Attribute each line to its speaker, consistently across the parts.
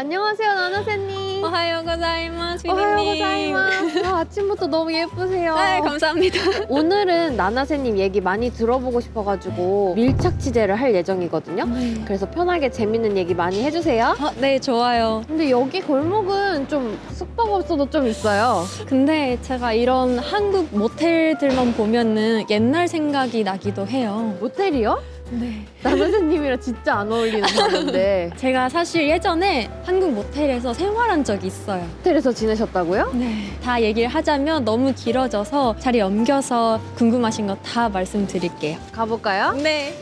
Speaker 1: 안녕하세요, 나나세님.
Speaker 2: 오하요 고자이마스.
Speaker 1: 오하요 고자이마스. 아침부터 너무 예쁘세요.
Speaker 2: 네, 감사합니다.
Speaker 1: 오늘은 나나세님 얘기 많이 들어보고 싶어가지고 밀착 취재를 할 예정이거든요. 그래서 편하게 재밌는 얘기 많이 해주세요.
Speaker 2: 네, 좋아요.
Speaker 1: 근데 여기 골목은 좀 숙박업소도 좀 있어요.
Speaker 2: 근데 제가 이런 한국 모텔들만 보면은 옛날 생각이 나기도 해요.
Speaker 1: 모텔이요?
Speaker 2: 네.
Speaker 1: 나나세님이랑 진짜 안 어울리는 단어인데.
Speaker 2: 제가 사실 예전에 한국 모텔에서 생활한 적이 있어요.
Speaker 1: 호텔에서 지내셨다고요?
Speaker 2: 네. 다 얘기를 하자면 너무 길어져서 자리 옮겨서 궁금하신 거 다 말씀드릴게요.
Speaker 1: 가볼까요?
Speaker 2: 네.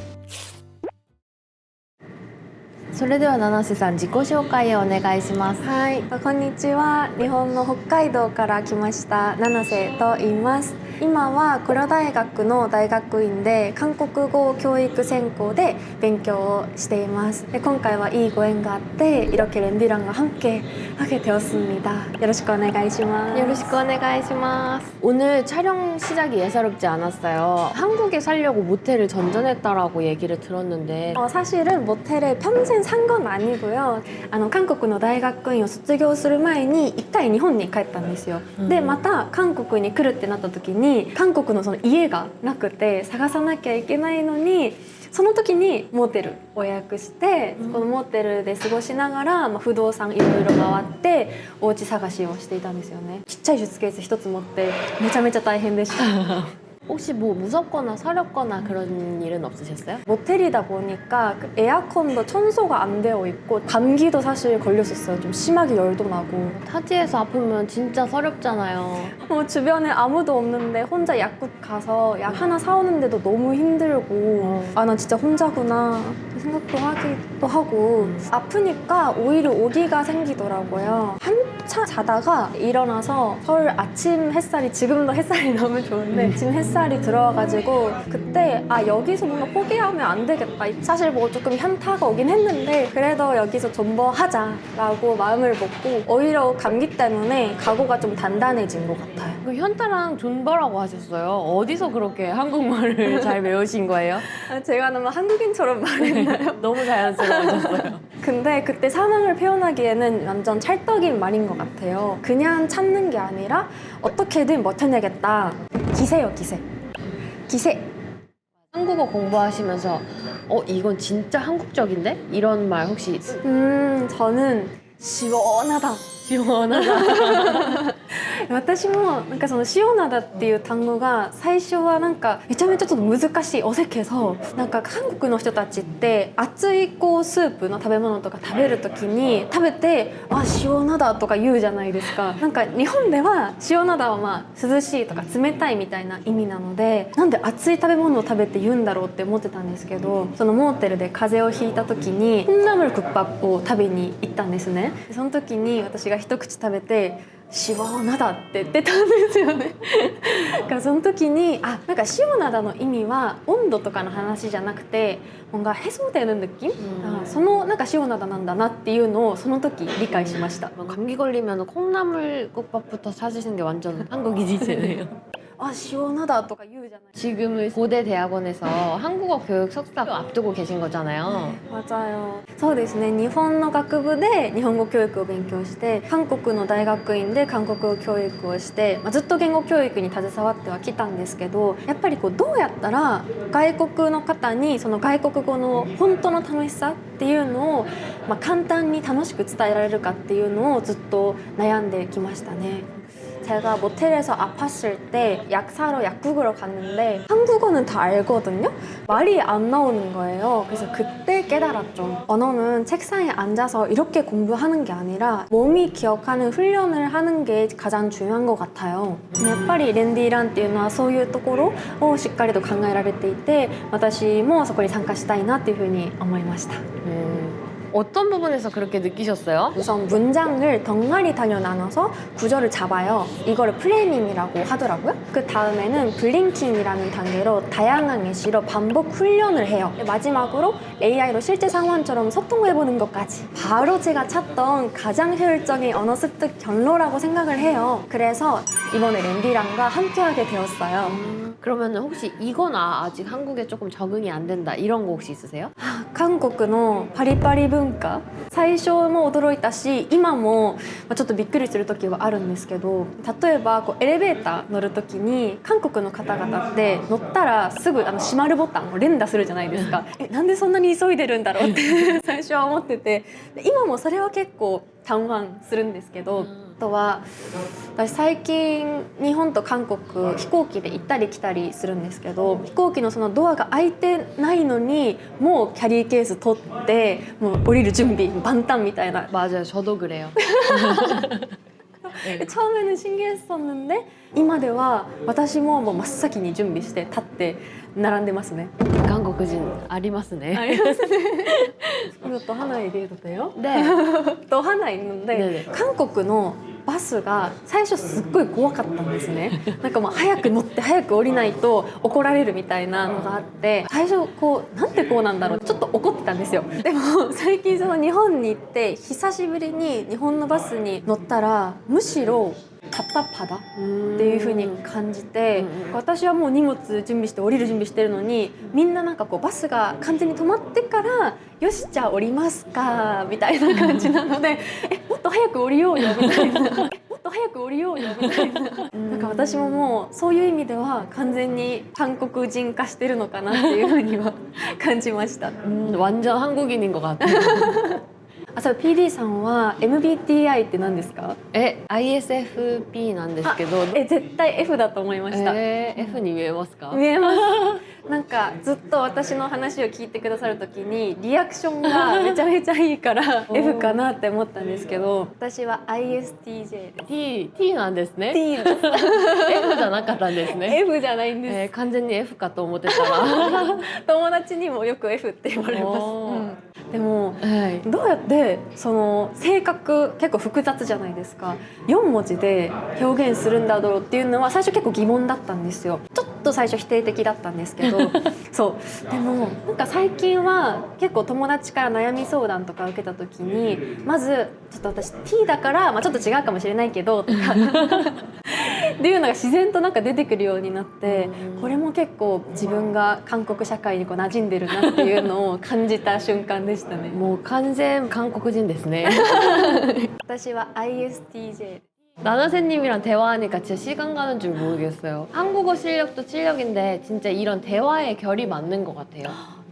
Speaker 1: それでは七瀬さん自己紹介をお願いします。
Speaker 2: はい、こんにちは。日本の北海道から来ました七瀬と言います。今は黒大学の大学院で韓国語教育専攻で勉強をしています。で今回はいいご縁があって이렇게 랜디랑과 함께 하게 되었습니다. よろしくお願いします.
Speaker 1: 요로시ku 오네가이시마스. 오늘 촬영 시작이 예사롭지 않았어요. 한국에 살려고 모텔을 전전했다라고 얘기를 들었는데
Speaker 2: 사실은 모텔에 평생 산 건 아니고요. 韓国の大学院を卒業する前に1回日本に帰ったんですよ。でまた韓国に来るってなった時に韓国のその家がなくて探さなきゃいけないのにその時にモーテルを予約して、このモーテルで過ごしながら、不動産いろいろ回ってお家探しをしていたんですよね。ちっちゃいスーツケース一つ持ってめちゃめちゃ大変でした。
Speaker 1: 혹시 뭐 무섭거나 서렵거나 그런 일은 없으셨어요?
Speaker 2: 모텔이다 보니까 그 에어컨도 청소가 안 되어 있고 감기도 사실 걸렸었어요. 좀 심하게 열도 나고.
Speaker 1: 타지에서 아프면 진짜 서렵잖아요.
Speaker 2: 주변에 아무도 없는데 혼자 약국 가서 약 하나 사오는데도 너무 힘들고 아, 난 진짜 혼자구나 생각도 하기도 하고 아프니까 오히려 오기가 생기더라고요. 한참 자다가 일어나서 서울 아침 햇살이 지금도 햇살이 너무 좋은데 지금 햇살이 들어와가지고 그때 아 여기서 뭔가 포기하면 안 되겠다. 사실 뭐 조금 현타가 오긴 했는데 그래도 여기서 존버하자라고 마음을 먹고 오히려 감기 때문에 각오가 좀 단단해진 것 같아요.
Speaker 1: 그 현타랑 존버라고 하셨어요. 어디서 그렇게 한국말을 잘 배우신 거예요?
Speaker 2: 제가 너무 한국인처럼 말했나요?
Speaker 1: 너무 자연스러우셨어요.
Speaker 2: 근데 그때 상황을 표현하기에는 완전 찰떡인 말인 것 같아요. 그냥 참는 게 아니라 어떻게든 버텨내겠다. 기세요, 기세. 기세.
Speaker 1: 한국어 공부하시면서 이건 진짜 한국적인데? 이런 말 혹시
Speaker 2: 저는 시원하다.
Speaker 1: 시원하다.
Speaker 2: 私もなんかその塩灘っていう単語が最初はなんかめちゃめちゃちょっと難しい어색해서なんか韓国の人たちって熱いこうスープの食べ物とか食べる時に食べてあ塩灘とか言うじゃないですか。なんか日本では塩灘はまあ涼しいとか冷たいみたいな意味なのでなんで熱い食べ物を食べて言うんだろうって思ってたんですけどそのモーテルで風邪をひいた時に콩나물국밥を食べに行ったんですね。その時に私が一口食べて시원하다って言ってたんですよね。だからその時になんか시원하다の意味は温度とかの話じゃなくて뭔가 해소되는 느낌? そのなんか시원하다なんだなっていうのをその時理解しました。
Speaker 1: 감기 걸리면 콩나물국밥부터 사주시는 게 완전 한국인이시네요.
Speaker 2: 시원하다 とか言うじゃない。
Speaker 1: 지금은 고대 대학원에서 한국어 교육 석사 앞두고 계신 거잖아요.
Speaker 2: 맞아요. そうですね。日本の学部で日本語教育を勉強して韓国の大学院で韓国語教育をして、ずっと言語教育に携わってはきたんですけどやっぱりこうどうやったら外国の方にその外国語の本当の楽しさっていうのを、簡単に楽しく伝えられるかっていうのをずっと悩んできましたね。 제가 모텔에서 아팠을 때 약 사러 약국으로 갔는데 한국어는 다 알거든요? 말이 안 나오는 거예요. 그래서 그때 깨달았죠. 언어는 책상에 앉아서 이렇게 공부하는 게 아니라 몸이 기억하는 훈련을 하는 게 가장 중요한 것 같아요. やっぱりレンディーランっていうのはそういうところをしっかりと考えられていて私もそこに参加したいなっていうふうに思いました。
Speaker 1: 어떤 부분에서 그렇게 느끼셨어요?
Speaker 2: 우선 문장을 덩어리 단위로 나눠서 구절을 잡아요. 이거를 프레이밍이라고 하더라고요. 그 다음에는 블링킹이라는 단계로 다양한 예시로 반복 훈련을 해요. 마지막으로 AI로 실제 상황처럼 소통해보는 것까지. 바로 제가 찾던 가장 효율적인 언어 습득 경로라고 생각을 해요. 그래서 이번에 랜디랑과 함께하게 되었어요.
Speaker 1: 그러면 혹시 이거나 아직 한국에 조금 적응이 안 된다 이런 거 혹시 있으세요?
Speaker 2: 韓国のパリパリ文化最初も驚いたし今もちょっとびっくりする時はあるんですけど、例えばこうエレベーター乗る時に韓国の方々って乗ったらすぐ閉まるボタンを連打するじゃないですか。なんでそんなに急いでるんだろうって最初は思ってて、今もそれは結構緩和するんですけど、あとは私最近日本と韓国飛行機で行ったり来たりするんですけど、飛行機のそのドアが開いてないのにもうキャリーケース取ってもう降りる準備万端みたいな
Speaker 1: 맞아요. 저도 그래요. 네.
Speaker 2: 처음에는 신기했었는데今では私ももう真っ先に準備して立って並んでますね。
Speaker 1: 한국인 ありますね.
Speaker 2: 그리고 또 하나 얘기해도 돼요?
Speaker 1: 네.
Speaker 2: 또 하나 있는데
Speaker 1: 네네.
Speaker 2: 한국のバスが最初すっごい怖かったんですね。なんかもう早く乗って早く降りないと怒られるみたいなのがあって、最初こうなんでこうなんだろうちょっと怒ってたんですよ。でも最近その日本に行って久しぶりに日本のバスに乗ったらむしろパタパダっていう風に感じて、私はもう荷物準備して降りる準備してるのに、みんななんかこうバスが完全に止まってからよしじゃあ降りますかみたいな感じなのでもっと早く降りようよみたいなもっと早く降りようよみたいななんか私ももうそういう意味では完全に韓国人化してるのかなっていう風には感じました。
Speaker 1: 완전 한국인인 것 같아요.
Speaker 2: あ、そう PD さんは MBTI って何ですか？
Speaker 1: ISFP なんですけど、
Speaker 2: 絶対 F だと思いました。
Speaker 1: F に見えますか？
Speaker 2: 見えます。なんかずっと私の話を聞いてくださるときにリアクションがめちゃめちゃいいからF かなって思ったんですけど、私は ISTJ です。
Speaker 1: T なんですね。
Speaker 2: T です。
Speaker 1: F じゃなかったんですね。
Speaker 2: F じゃないんです、
Speaker 1: 完全に F かと思ってたら
Speaker 2: 友達にもよく F って言われます、でも
Speaker 1: はい
Speaker 2: どうやってその性格結構複雑じゃないですか、4文字で表現するんだろうっていうのは最初結構疑問だったんですよ。ちょっと最初否定的だったんですけどそうでもなんか最近は結構友達から悩み相談とか受けた時にまずちょっと私 T だから、ちょっと違うかもしれないけどとかっていうのが自然となんか出てくるようになって、これも結構自分が韓国社会にこう馴染んでるなっていうのを感じた瞬間でしたね。
Speaker 1: もう完全韓国人ですね。
Speaker 2: 私は ISTJ。
Speaker 1: 나나세님이랑 대화하니까 진짜 시간 가는 줄 모르겠어요. 한국어 실력도 실력인데 진짜 이런 대화의 결이 맞는 것 같아요.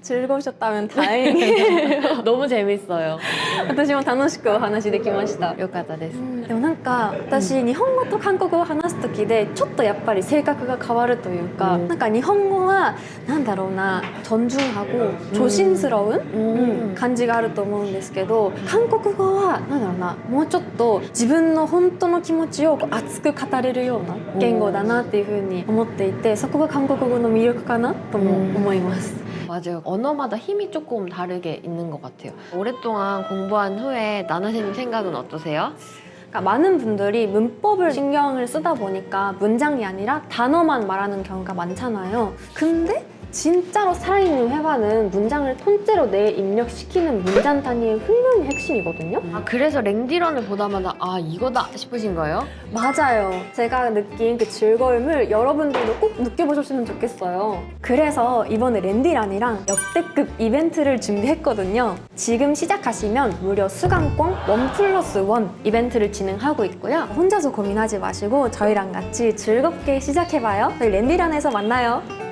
Speaker 2: 즐거우셨다면 다행이에요.
Speaker 1: 너무 재밌어요.
Speaker 2: 私も楽しくお話できました。
Speaker 1: よかったです。
Speaker 2: でもなんか私、日本語と韓国語を話す時でちょっとやっぱり性格が変わるというか、なんか日本語はなんだろうな존중하고 조심스러운感じがあると思うんですけど、韓国語はなんだろうなもうちょっと自分の本当の気持ちをこう熱く語れるような言語だなっていうふうに思っていて、そこが韓国語の魅力かなとも思います。
Speaker 1: 맞아요. 언어마다 힘이 조금 다르게 있는 것 같아요. 오랫동안 공부한 후에 나나세님 생각은 어떠세요?
Speaker 2: 그러니까 많은 분들이 문법을 신경을 쓰다 보니까 문장이 아니라 단어만 말하는 경우가 많잖아요. 근데 진짜로 살아있는 회화는 문장을 통째로 내 입력시키는 문장 단위의 훈련이 핵심이거든요.
Speaker 1: 아, 그래서 랭디런을 보다마다 아 이거다 싶으신 거예요?
Speaker 2: 맞아요. 제가 느낀 그 즐거움을 여러분들도 꼭 느껴보셨으면 좋겠어요. 그래서 이번에 랜디란이랑 역대급 이벤트를 준비했거든요. 지금 시작하시면 무려 수강권 1+1 이벤트를 진행하고 있고요. 혼자서 고민하지 마시고 저희랑 같이 즐겁게 시작해봐요. 저희 랜디란에서 만나요.